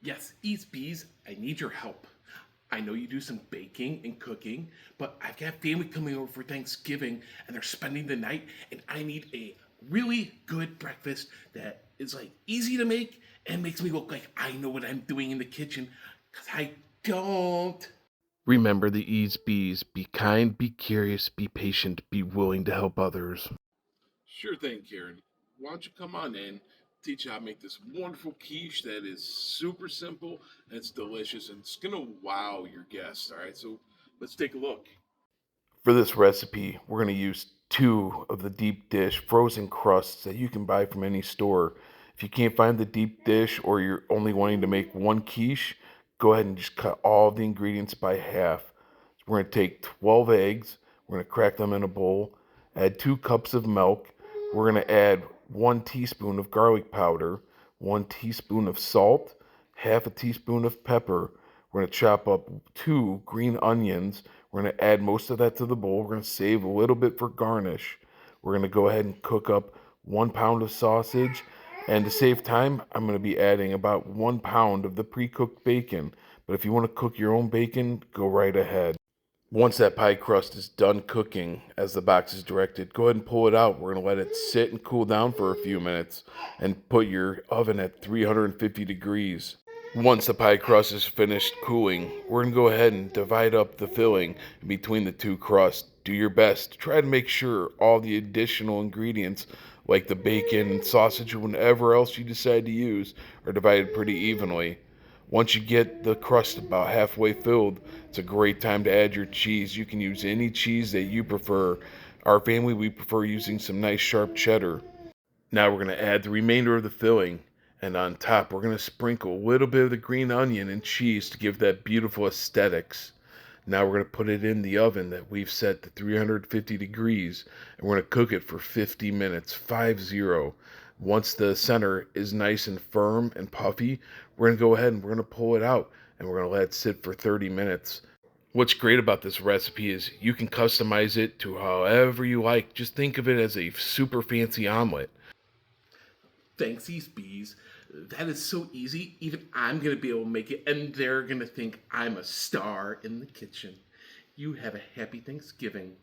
Yes, East Bees, I need your help. I know you do some baking and cooking, but I've got family coming over for Thanksgiving and they're spending the night, and I need a really good breakfast that is like easy to make and makes me look like I know what I'm doing in the kitchen because I don't. Remember the E's B's. Be kind, be curious, be patient, be willing to help others. Sure thing, Karen. Why don't you come on in, teach you how to make this wonderful quiche that is super simple and it's delicious and it's gonna wow your guests. All right, so let's take a look. For this recipe, we're going to use two of the deep dish frozen crusts that you can buy from any store. If you can't find the deep dish or you're only wanting to make one quiche, go ahead and just cut all the ingredients by half. So we're going to take 12 eggs, we're going to crack them in a bowl, add 2 cups of milk, we're going to add 1 teaspoon of garlic powder, 1 teaspoon of salt, half a teaspoon of pepper. We're going to chop up 2 green onions. We're going to add most of that to the bowl. We're going to save a little bit for garnish. We're going to go ahead and cook up 1 pound of sausage. And to save time, I'm going to be adding about 1 pound of the pre-cooked bacon. But if you want to cook your own bacon, go right ahead. Once that pie crust is done cooking, as the box is directed, go ahead and pull it out. We're going to let it sit and cool down for a few minutes and put your oven at 350 degrees. Once the pie crust is finished cooling, we're going to go ahead and divide up the filling between the two crusts. Do your best. Try to make sure all the additional ingredients, like the bacon and sausage or whatever else you decide to use, are divided pretty evenly. Once you get the crust about halfway filled, it's a great time to add your cheese. You can use any cheese that you prefer. Our family, we prefer using some nice sharp cheddar. Now we're going to add the remainder of the filling. And on top, we're going to sprinkle a little bit of the green onion and cheese to give that beautiful aesthetics. Now we're going to put it in the oven that we've set to 350 degrees. And we're going to cook it for 50 minutes, 50. Once the center is nice and firm and puffy, we're going to go ahead and we're going to pull it out. And we're going to let it sit for 30 minutes. What's great about this recipe is you can customize it to however you like. Just think of it as a super fancy omelet. Thanks, East Bees. That is so easy. Even I'm gonna be able to make it, and they're gonna think I'm a star in the kitchen. You have a happy Thanksgiving.